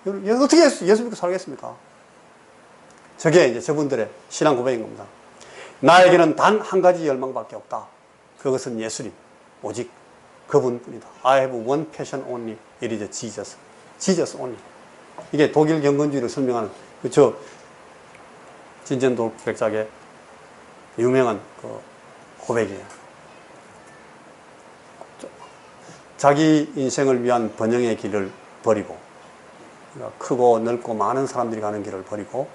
어떻게 예수 믿고 살겠습니까? 저게 이제 저분들의 신앙 고백인 겁니다. 나에게는 단 한 가지 열망밖에 없다. 그것은 예수님, 오직 그분뿐이다. I have one passion only. It is Jesus. Jesus only. 이게 독일 경건주의를 설명하는 진전도 백작의 유명한 그 고백이에요. 자기 인생을 위한 번영의 길을 버리고, 그러니까 크고 넓고 많은 사람들이 가는 길을 버리고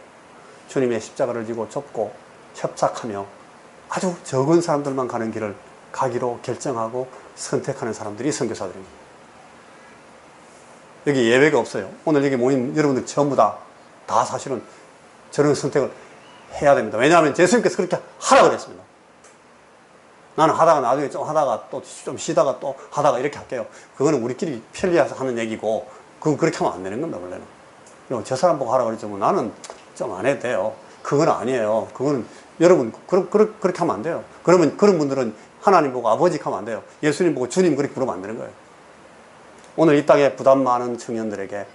주님의 십자가를 지고 좁고 협착하며 아주 적은 사람들만 가는 길을 가기로 결정하고 선택하는 사람들이 선교사들입니다. 여기 예외가 없어요. 오늘 여기 모인 여러분들 전부 다 사실은 저런 선택을 해야 됩니다. 왜냐하면 예수님께서 그렇게 하라고 그랬습니다. 나는 하다가 나중에 좀 하다가 또 좀 쉬다가 또 하다가 이렇게 할게요. 그거는 우리끼리 편리해서 하는 얘기고, 그건 그렇게 하면 안 되는 겁니다, 원래는. 그리고 저 사람 보고 하라고 그랬지만 나는 좀 안 해도 돼요. 그건 아니에요. 그거는 여러분, 그렇게 하면 안 돼요. 그러면 그런 분들은 하나님 보고 아버지 하면 안 돼요. 예수님 보고 주님 그렇게 부르면 안 되는 거예요. 오늘 이 땅에 부담 많은 청년들에게,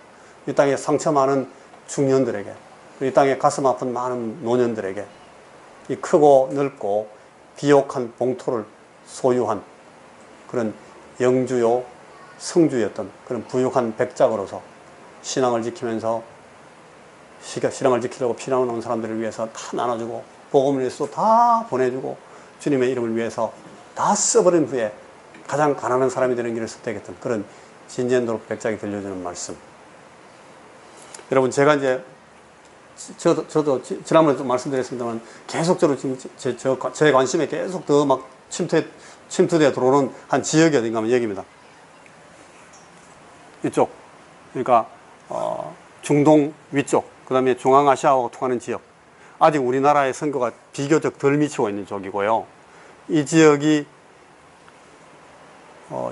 이 땅에 상처 많은 중년들에게, 이 땅에 가슴 아픈 많은 노년들에게 이 크고 넓고 비옥한 봉토를 소유한 그런 영주요 성주였던 그런 부유한 백작으로서 신앙을 지키면서 신앙을 지키려고 피난을 온 사람들을 위해서 다 나눠주고 복음을 위해서 다 보내주고 주님의 이름을 위해서 다 써버린 후에 가장 가난한 사람이 되는 길을 선택했던 그런 진전도록 백작이 들려주는 말씀. 여러분, 제가 이제 저도 지난번에 좀 말씀드렸습니다만 계속적으로 지금 제 관심에 계속 더 막 침투되어 들어오는 한 지역이 어딘가 하면 여기입니다. 이쪽. 그러니까 중동 위쪽, 그 다음에 중앙아시아하고 통하는 지역. 아직 우리나라의 선교가 비교적 덜 미치고 있는 쪽이고요. 이 지역이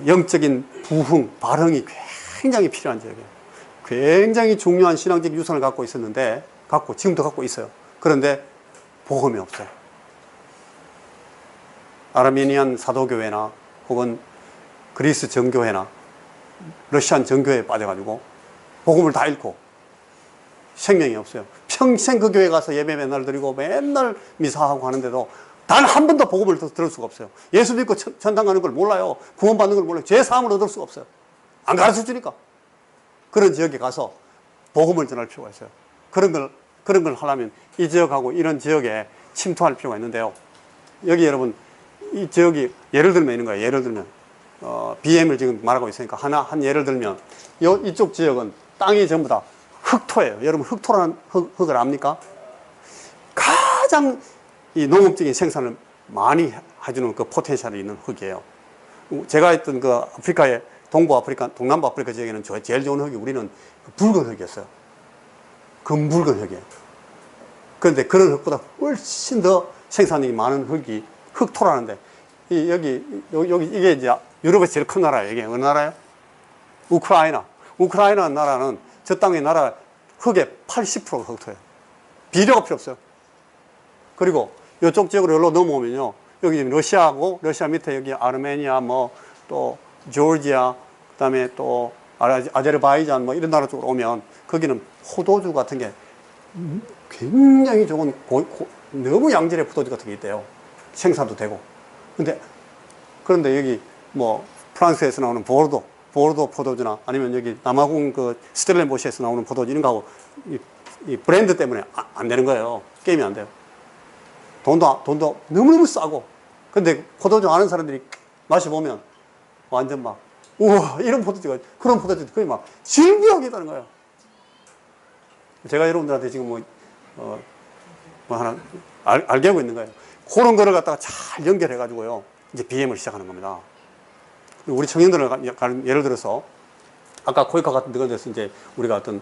영적인 부흥, 발흥이 굉장히 필요한 지역이에요. 굉장히 중요한 신앙적 유산을 갖고 있었는데, 지금도 갖고 있어요. 그런데 복음이 없어요. 아르메니안 사도교회나 혹은 그리스 정교회나 러시안 정교회에 빠져가지고 복음을 다 잃고 생명이 없어요. 평생 그 교회 가서 예배 맨날 드리고 맨날 미사하고 하는데도 단 한 번도 복음을 들을 수가 없어요. 예수 믿고 천당 가는 걸 몰라요. 구원받는 걸 몰라요. 죄 사함을 얻을 수가 없어요. 안 가르쳐 주니까. 그런 지역에 가서 복음을 전할 필요가 있어요. 그런 걸 하려면 이 지역하고 이런 지역에 침투할 필요가 있는데요. 여기 여러분, 이 지역이 예를 들면 있는 거예요. 예를 들면 BM을 지금 말하고 있으니까 한 예를 들면 이쪽 지역은 땅이 전부 다 흑토예요. 여러분, 흑토라는 흙을 압니까? 가장 이 농업적인 생산을 많이 해주는 그 포텐셜이 있는 흙이에요. 제가 있던 그 아프리카의 동남부 아프리카 지역에는 제일 좋은 흙이 우리는 붉은 흙이었어요. 금붉은 흙이에요. 그런데 그런 흙보다 훨씬 더 생산량이 많은 흙이 흑토라는데, 여기 이게 이제 유럽의 제일 큰 나라예요. 이게 어느 나라예요? 우크라이나 나라는 저 땅의 나라 흙의 80%가 흑토예요. 비료가 필요 없어요. 그리고 이쪽 지역으로 여기로 넘어오면요, 여기 러시아하고 러시아 밑에 여기 아르메니아 또 조지아, 그 다음에 또 아제르바이잔 이런 나라 쪽으로 오면 거기는 포도주 같은 게 굉장히 좋은 너무 양질의 포도주 같은 게 있대요. 생산도 되고. 그런데 여기 프랑스에서 나오는 보르도 포도주나 아니면 여기 남아공 그 스텔렌보시에서 나오는 포도주 이런 거하고 이 브랜드 때문에 안 되는 거예요. 게임이 안 돼요. 돈도 너무너무 싸고. 근데 포도주 아는 사람들이 마셔보면 완전 막, 우와, 이런 포도주가, 그런 포도주가 거의 막 즐겨하게 되는 거예요. 제가 여러분들한테 지금 하나 알게 하고 있는 거예요. 그런 거를 갖다가 잘 연결해가지고요, 이제 BM을 시작하는 겁니다. 우리 청년들을 예를 들어서, 아까 코이카 같은 데서 이제 우리가 어떤,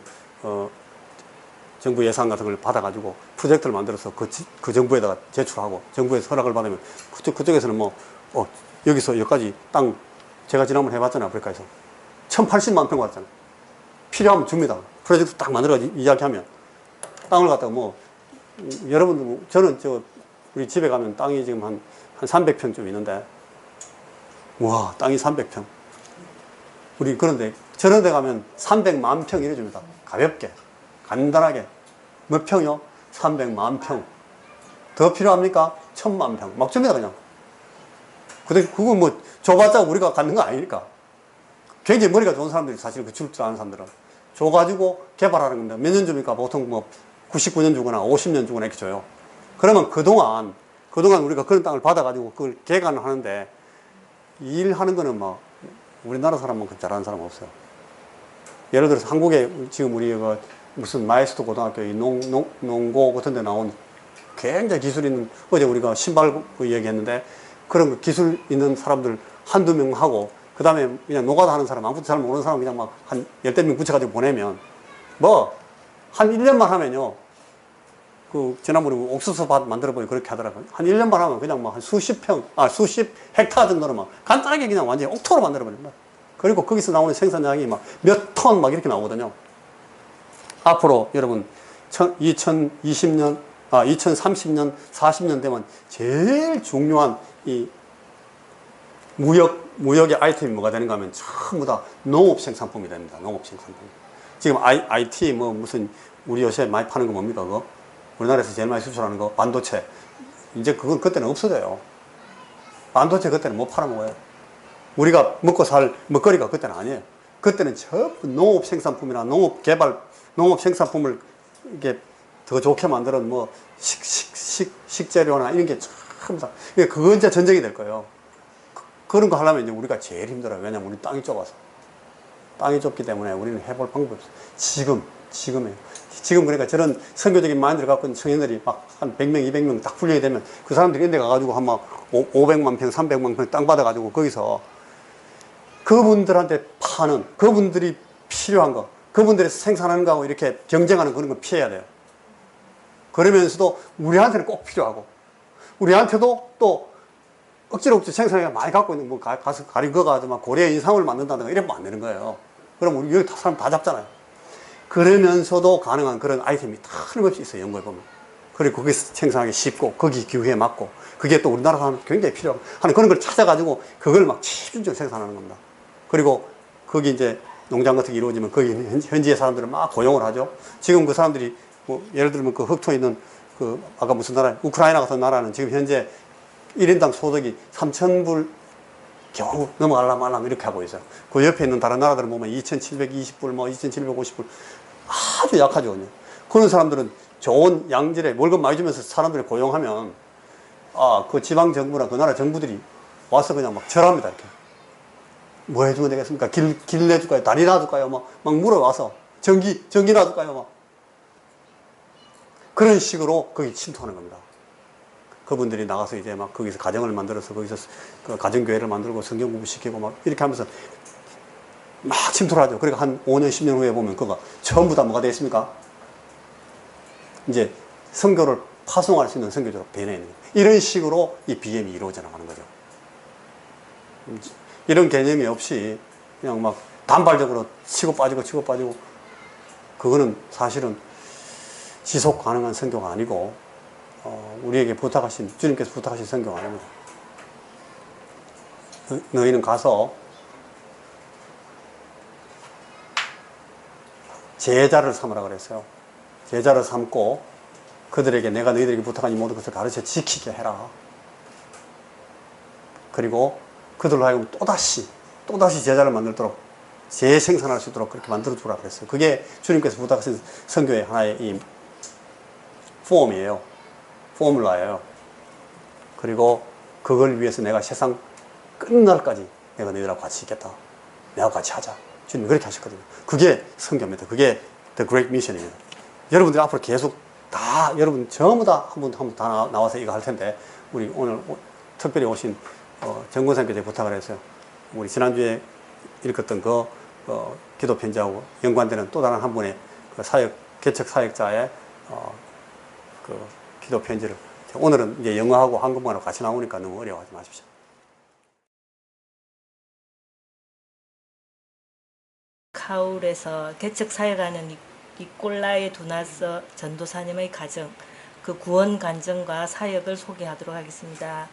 정부 예산 같은 걸 받아가지고 프로젝트를 만들어서 그 정부에다가 제출하고 정부에서 허락을 받으면 그쪽에서는 여기서 여기까지 땅, 제가 지난번에 해봤잖아요. 아프리카에서 1080만 평 받았잖아요. 필요하면 줍니다. 프로젝트 딱 만들어가지고 이야기하면 땅을 갖다가 여러분들, 저는 우리 집에 가면 땅이 지금 한 300평쯤 있는데, 와, 땅이 300평. 우리 그런데 저런 데 가면 300만 평 이래 줍니다. 가볍게, 간단하게. 몇 평이요? 300만 평. 더 필요합니까? 1000만 평. 막 줍니다, 그냥. 근데 그거 줘봤자 우리가 갖는 거 아니니까. 굉장히 머리가 좋은 사람들이 사실 줄 줄 아는 사람들은 줘가지고 개발하는 겁니다. 몇 년 줍니까? 보통 99년 주거나 50년 주거나 이렇게 줘요. 그러면 그동안 우리가 그런 땅을 받아가지고 그걸 개간을 하는데, 일하는 거는 우리나라 사람만큼 잘하는 사람 없어요. 예를 들어서 한국에 지금 우리 무슨 마이스터 고등학교 농고 같은 데 나온 굉장히 기술 있는, 어제 우리가 신발 얘기했는데, 그런 거 기술 있는 사람들 한두 명 하고, 그 다음에 그냥 노가다 하는 사람, 아무것도 잘 모르는 사람 그냥 막 한 열댓 명 붙여가지고 보내면, 뭐, 한 1년만 하면요. 그, 지난번에 옥수수 밭 만들어보니 그렇게 하더라고요. 한 1년만 하면 그냥 막 한 수십 헥타르 정도는 막 간단하게 그냥 완전히 옥토로 만들어버립니다. 그리고 거기서 나오는 생산량이 막 몇 톤 막 이렇게 나오거든요. 앞으로 여러분, 2020년, 2030년, 40년 되면 제일 중요한 이 무역의 아이템이 뭐가 되는가 하면 전부 다 농업 생산품이 됩니다. 농업 생산품. 지금 IT 뭐 무슨 우리 요새 많이 파는 거 뭡니까 그거? 우리나라에서 제일 많이 수출하는 거 반도체. 이제 그건 그때는 없어져요. 반도체 그때는 못 팔아먹어요. 우리가 먹고 살 먹거리가 그때는 아니에요. 그때는 전부 농업 생산품이나 농업 개발, 농업 생산품을 이게 더 좋게 만드는 뭐 식재료나 이런 게 전부 다. 그거 이제 전쟁이 될 거예요. 그런 거 하려면 이제 우리가 제일 힘들어요. 왜냐면 우리 땅이 좁아서. 땅이 좁기 때문에 우리는 해볼 방법이 없어요. 지금이에요. 지금 그러니까 저런 선교적인 마인드를 갖고 있는 청년들이 막 한 100명, 200명 딱 훈련이 되면 그 사람들이 인데 가가지고 한 막 500만 평, 300만 평 땅 받아가지고 거기서 그분들한테 파는, 그분들이 필요한 거, 그분들이 생산하는 거하고 이렇게 경쟁하는 그런 거 피해야 돼요. 그러면서도 우리한테는 꼭 필요하고, 우리한테도 또 억지로 생산량이 많이 갖고 있는, 뭐, 가서 가린 거 가지고 고래의 인삼을 만든다든가 이러면 안 되는 거예요. 그럼 우리 여기 사람 다 잡잖아요. 그러면서도 가능한 그런 아이템이 다 틀림없이 있어요, 연구해 보면. 그리고 거기서 생산하기 쉽고, 거기 기후에 맞고, 그게 또 우리나라 사람 굉장히 필요하고 하는 그런 걸 찾아가지고, 그걸 막 집중적으로 생산하는 겁니다. 그리고 거기 이제 농장 같은 게 이루어지면 거기 현지의 사람들을 막 고용을 하죠. 지금 그 사람들이, 뭐, 예를 들면 그 흑토에 있는 그, 아까 무슨 나라, 우크라이나 같은 나라는 지금 현재 1인당 소득이 3,000불 겨우 넘어가려면 말라면 이렇게 하고 있어요. 그 옆에 있는 다른 나라들은 보면 2,720불, 뭐 2,750불 아주 약하죠. 그런 사람들은 좋은 양질의 월급 많이 주면서 사람들을 고용하면 그 지방 정부나 그 나라 정부들이 와서 그냥 막 절합니다. 이렇게 뭐 해주면 되겠습니까? 길 내줄까요? 다리 놔줄까요? 막 물어와서 전기 놔줄까요? 막 그런 식으로 거기 침투하는 겁니다. 그분들이 나가서 이제 막 거기서 가정을 만들어서 거기서 그 가정교회를 만들고 성경 공부시키고 막 이렇게 하면서 막 침투를 하죠. 그러니까 한 5년, 10년 후에 보면 그거 전부 다 뭐가 되어 있습니까? 이제 선교를 파송할 수 있는 선교지로 변해 있는 거예요. 이런 식으로 이 BM이 이루어져 나가는 거죠. 이런 개념이 없이 그냥 막 단발적으로 치고 빠지고 그거는 사실은 지속 가능한 선교가 아니고 우리에게 주님께서 부탁하신 선교가 아닙니다. 너희는 가서 제자를 삼으라 그랬어요. 제자를 삼고 그들에게 내가 너희들에게 부탁한 이 모든 것을 가르쳐 지키게 해라. 그리고 그들로 하여금 또다시 제자를 만들도록 재생산할 수 있도록 그렇게 만들어주라 그랬어요. 그게 주님께서 부탁하신 선교의 하나의 이 포뮬라예요. 그리고 그걸 위해서 내가 세상 끝날까지 내가 너희들하고 같이 있겠다. 내가 같이 하자. 주님이 그렇게 하셨거든요. 그게 선교입니다. 그게 The Great Mission입니다. 여러분들이 앞으로 계속 여러분 전부 다 한 분 다 나와서 이거 할 텐데, 우리 오늘 특별히 오신 정권사님께 부탁을 했어요. 우리 지난주에 읽었던 기도 편지하고 연관되는 또 다른 한 분의 개척 사역자의 기도 편지를, 오늘은 이제 영어하고 한국말로 같이 나오니까 너무 어려워하지 마십시오.
카울에서 개척 사역하는 니콜라이 두나스 전도사님의 가정, 그 구원 간증과 사역을 소개하도록 하겠습니다.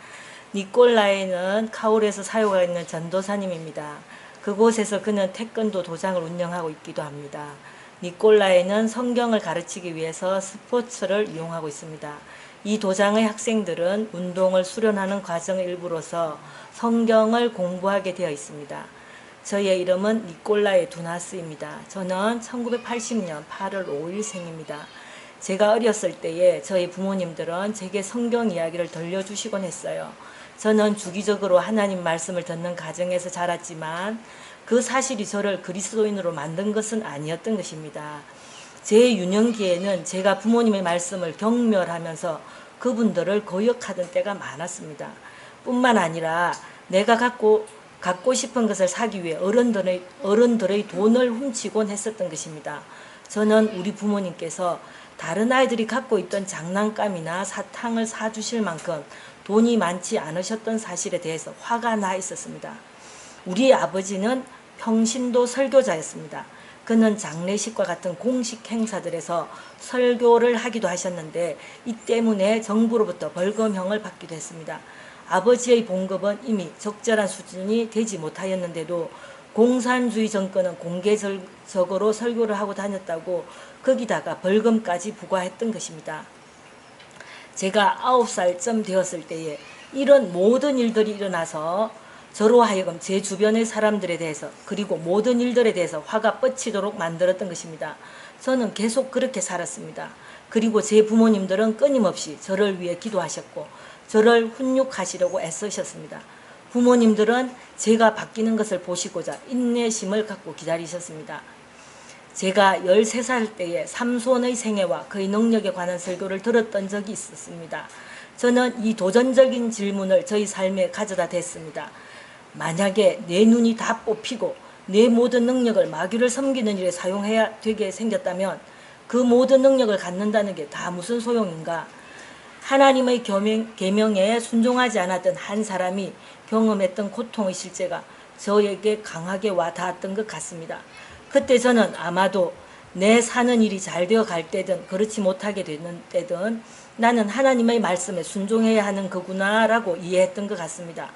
니콜라이는 카울에서 사역하고 있는 전도사님입니다. 그곳에서 그는 태권도 도장을 운영하고 있기도 합니다. 니콜라이는 성경을 가르치기 위해서 스포츠를 이용하고 있습니다. 이 도장의 학생들은 운동을 수련하는 과정의 일부로서 성경을 공부하게 되어 있습니다. 저의 이름은 니콜라이 두나스입니다. 저는 1980년 8월 5일 생입니다. 제가 어렸을 때에 저희 부모님들은 제게 성경 이야기를 들려주시곤 했어요. 저는 주기적으로 하나님 말씀을 듣는 가정에서 자랐지만 그 사실이 저를 그리스도인으로 만든 것은 아니었던 것입니다. 제 유년기에는 제가 부모님의 말씀을 경멸하면서 그분들을 거역하던 때가 많았습니다. 뿐만 아니라 내가 갖고 싶은 것을 사기 위해 어른들의 돈을 훔치곤 했었던 것입니다. 저는 우리 부모님께서 다른 아이들이 갖고 있던 장난감이나 사탕을 사주실 만큼 돈이 많지 않으셨던 사실에 대해서 화가 나 있었습니다. 우리 아버지는 평신도 설교자였습니다. 그는 장례식과 같은 공식 행사들에서 설교를 하기도 하셨는데 이 때문에 정부로부터 벌금형을 받기도 했습니다. 아버지의 봉급은 이미 적절한 수준이 되지 못하였는데도 공산주의 정권은 공개적으로 설교를 하고 다녔다고 거기다가 벌금까지 부과했던 것입니다. 제가 9살쯤 되었을 때에 이런 모든 일들이 일어나서 저로 하여금 제 주변의 사람들에 대해서 그리고 모든 일들에 대해서 화가 뻗치도록 만들었던 것입니다. 저는 계속 그렇게 살았습니다. 그리고 제 부모님들은 끊임없이 저를 위해 기도하셨고 저를 훈육하시려고 애쓰셨습니다. 부모님들은 제가 바뀌는 것을 보시고자 인내심을 갖고 기다리셨습니다. 제가 13살 때에 삼손의 생애와 그의 능력에 관한 설교를 들었던 적이 있었습니다. 저는 이 도전적인 질문을 저희 삶에 가져다 댔습니다. 만약에 내 눈이 다 뽑히고 내 모든 능력을 마귀를 섬기는 일에 사용해야 되게 생겼다면 그 모든 능력을 갖는다는 게 다 무슨 소용인가? 하나님의 계명에 순종하지 않았던 한 사람이 경험했던 고통의 실제가 저에게 강하게 와 닿았던 것 같습니다. 그때 저는 아마도 내 사는 일이 잘 되어 갈 때든 그렇지 못하게 되는 때든 나는 하나님의 말씀에 순종해야 하는 거구나라고 이해했던 것 같습니다.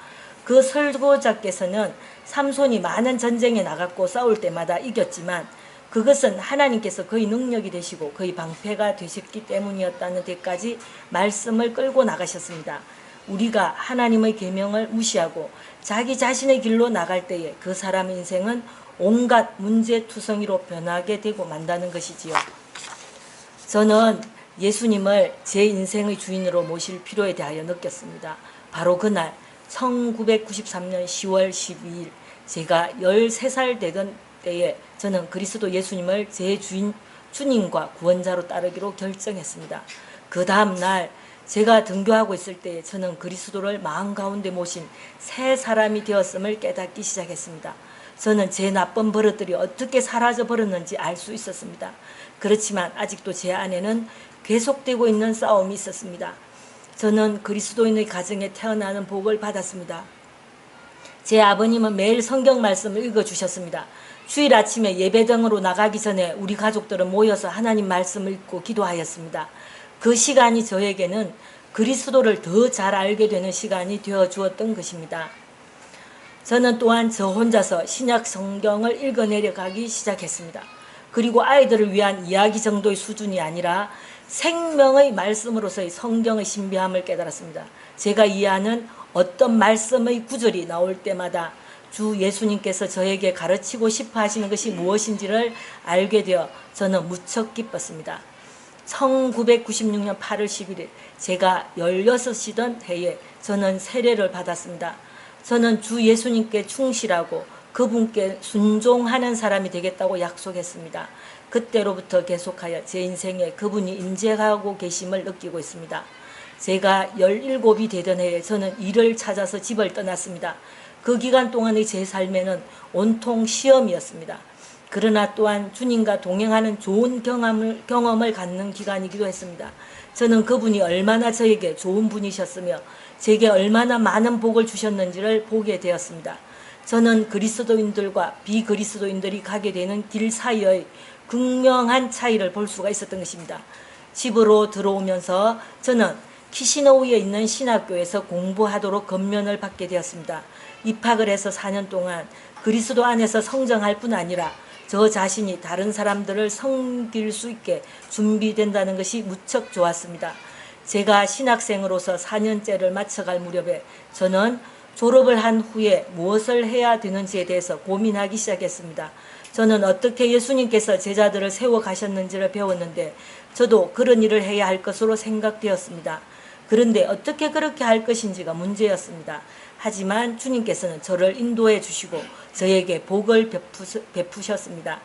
그 설교자께서는 삼손이 많은 전쟁에 나갔고 싸울 때마다 이겼지만 그것은 하나님께서 그의 능력이 되시고 그의 방패가 되셨기 때문이었다는 데까지 말씀을 끌고 나가셨습니다. 우리가 하나님의 계명을 무시하고 자기 자신의 길로 나갈 때에 그 사람의 인생은 온갖 문제투성이로 변하게 되고 만다는 것이지요. 저는 예수님을 제 인생의 주인으로 모실 필요에 대하여 느꼈습니다. 바로 그날 1993년 10월 12일 제가 13살 되던 때에 저는 그리스도 예수님을 제 주님과 구원자로 따르기로 결정했습니다. 그 다음 날 제가 등교하고 있을 때에 저는 그리스도를 마음 가운데 모신 새 사람이 되었음을 깨닫기 시작했습니다. 저는 제 나쁜 버릇들이 어떻게 사라져 버렸는지 알 수 있었습니다. 그렇지만 아직도 제 안에는 계속되고 있는 싸움이 있었습니다. 저는 그리스도인의 가정에 태어나는 복을 받았습니다. 제 아버님은 매일 성경 말씀을 읽어주셨습니다. 주일 아침에 예배당으로 나가기 전에 우리 가족들은 모여서 하나님 말씀을 읽고 기도하였습니다. 그 시간이 저에게는 그리스도를 더 잘 알게 되는 시간이 되어 주었던 것입니다. 저는 또한 저 혼자서 신약 성경을 읽어내려가기 시작했습니다. 그리고 아이들을 위한 이야기 정도의 수준이 아니라 생명의 말씀으로서의 성경의 신비함을 깨달았습니다. 제가 이해하는 어떤 말씀의 구절이 나올 때마다 주 예수님께서 저에게 가르치고 싶어 하시는 것이 무엇인지를 알게 되어 저는 무척 기뻤습니다. 1996년 8월 11일 제가 16이던 해에 저는 세례를 받았습니다. 저는 주 예수님께 충실하고 그분께 순종하는 사람이 되겠다고 약속했습니다. 그때로부터 계속하여 제 인생에 그분이 임재하고 계심을 느끼고 있습니다. 제가 17이 되던 해에 저는 일을 찾아서 집을 떠났습니다. 그 기간 동안의 제 삶에는 온통 시험이었습니다. 그러나 또한 주님과 동행하는 좋은 경험을 갖는 기간이기도 했습니다. 저는 그분이 얼마나 저에게 좋은 분이셨으며 제게 얼마나 많은 복을 주셨는지를 보게 되었습니다. 저는 그리스도인들과 비그리스도인들이 가게 되는 길 사이의 극명한 차이를 볼 수가 있었던 것입니다. 집으로 들어오면서 저는 키시노우에 있는 신학교에서 공부하도록 권면을 받게 되었습니다. 입학을 해서 4년 동안 그리스도 안에서 성장할 뿐 아니라 저 자신이 다른 사람들을 섬길 수 있게 준비된다는 것이 무척 좋았습니다. 제가 신학생으로서 4년째를 마쳐갈 무렵에 저는 졸업을 한 후에 무엇을 해야 되는지에 대해서 고민하기 시작했습니다. 저는 어떻게 예수님께서 제자들을 세워 가셨는지를 배웠는데 저도 그런 일을 해야 할 것으로 생각되었습니다. 그런데 어떻게 그렇게 할 것인지가 문제였습니다. 하지만 주님께서는 저를 인도해 주시고 저에게 복을 베푸셨습니다.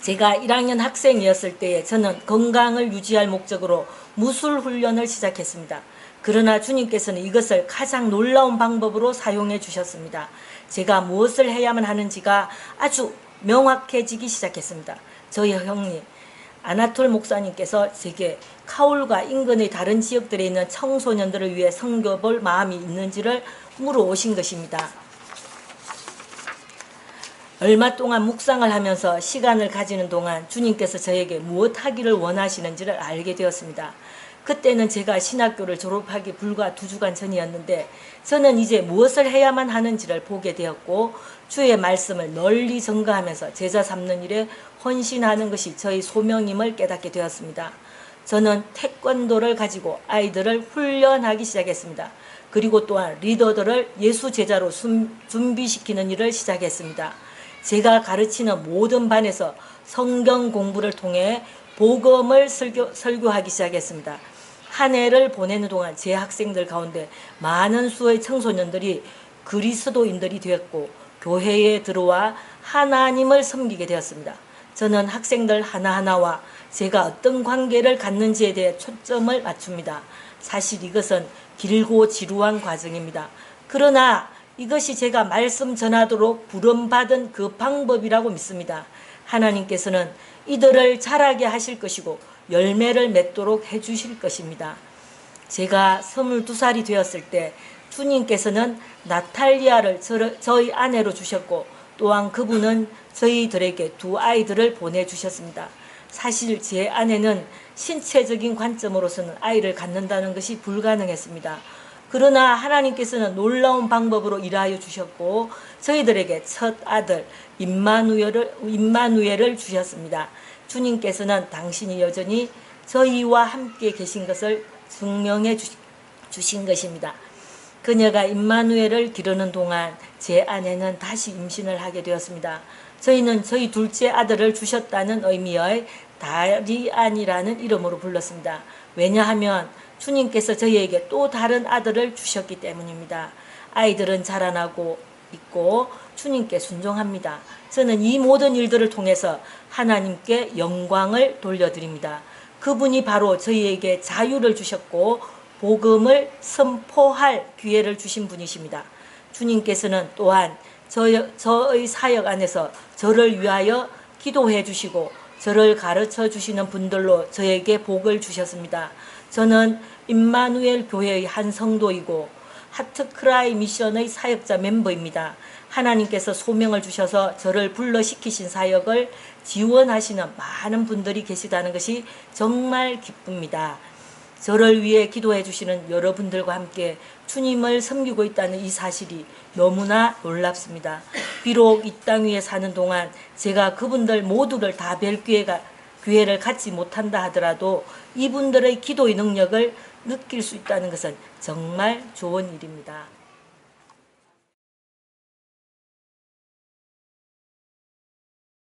제가 1학년 학생이었을 때에 저는 건강을 유지할 목적으로 무술 훈련을 시작했습니다. 그러나 주님께서는 이것을 가장 놀라운 방법으로 사용해 주셨습니다. 제가 무엇을 해야만 하는지가 아주 명확해지기 시작했습니다. 저희 형님 아나톨 목사님께서 제게 카울과 인근의 다른 지역들에 있는 청소년들을 위해 섬겨볼 마음이 있는지를 물어오신 것입니다. 얼마 동안 묵상을 하면서 시간을 가지는 동안 주님께서 저에게 무엇 하기를 원하시는지를 알게 되었습니다. 그때는 제가 신학교를 졸업하기 불과 2주간 전이었는데 저는 이제 무엇을 해야만 하는지를 보게 되었고 주의 말씀을 널리 전가하면서 제자 삼는 일에 헌신하는 것이 저의 소명임을 깨닫게 되었습니다. 저는 태권도를 가지고 아이들을 훈련하기 시작했습니다. 그리고 또한 리더들을 예수 제자로 준비시키는 일을 시작했습니다. 제가 가르치는 모든 반에서 성경 공부를 통해 복음을 설교하기 시작했습니다. 한 해를 보내는 동안 제 학생들 가운데 많은 수의 청소년들이 그리스도인들이 되었고 교회에 들어와 하나님을 섬기게 되었습니다. 저는 학생들 하나하나와 제가 어떤 관계를 갖는지에 대해 초점을 맞춥니다. 사실 이것은 길고 지루한 과정입니다. 그러나 이것이 제가 말씀 전하도록 부름받은 그 방법이라고 믿습니다. 하나님께서는 이들을 자라게 하실 것이고 열매를 맺도록 해주실 것입니다. 제가 22살이 되었을 때 주님께서는 나탈리아를 저희 아내로 주셨고 또한 그분은 저희들에게 2 아이들을 보내주셨습니다. 사실 제 아내는 신체적인 관점으로서는 아이를 갖는다는 것이 불가능했습니다. 그러나 하나님께서는 놀라운 방법으로 일하여 주셨고 저희들에게 첫 아들 임마누엘을 주셨습니다. 주님께서는 당신이 여전히 저희와 함께 계신 것을 증명해 주신 것입니다. 그녀가 임마누엘을 기르는 동안 제 아내는 다시 임신을 하게 되었습니다. 저희는 저희 둘째 아들을 주셨다는 의미의 다리안이라는 이름으로 불렀습니다. 왜냐하면 주님께서 저희에게 또 다른 아들을 주셨기 때문입니다. 아이들은 자라나고 있고 주님께 순종합니다. 저는 이 모든 일들을 통해서 하나님께 영광을 돌려드립니다. 그분이 바로 저희에게 자유를 주셨고 복음을 선포할 기회를 주신 분이십니다. 주님께서는 또한 저의 사역 안에서 저를 위하여 기도해 주시고 저를 가르쳐 주시는 분들로 저에게 복을 주셨습니다. 저는 임마누엘 교회의 한 성도이고 하트크라이 미션의 사역자 멤버입니다. 하나님께서 소명을 주셔서 저를 불러시키신 사역을 지원하시는 많은 분들이 계시다는 것이 정말 기쁩니다. 저를 위해 기도해 주시는 여러분들과 함께 주님을 섬기고 있다는 이 사실이 너무나 놀랍습니다. 비록 이 땅 위에 사는 동안 제가 그분들 모두를 다 뵐 기회를 갖지 못한다 하더라도 이분들의 기도의 능력을 느낄 수 있다는 것은 정말 좋은 일입니다.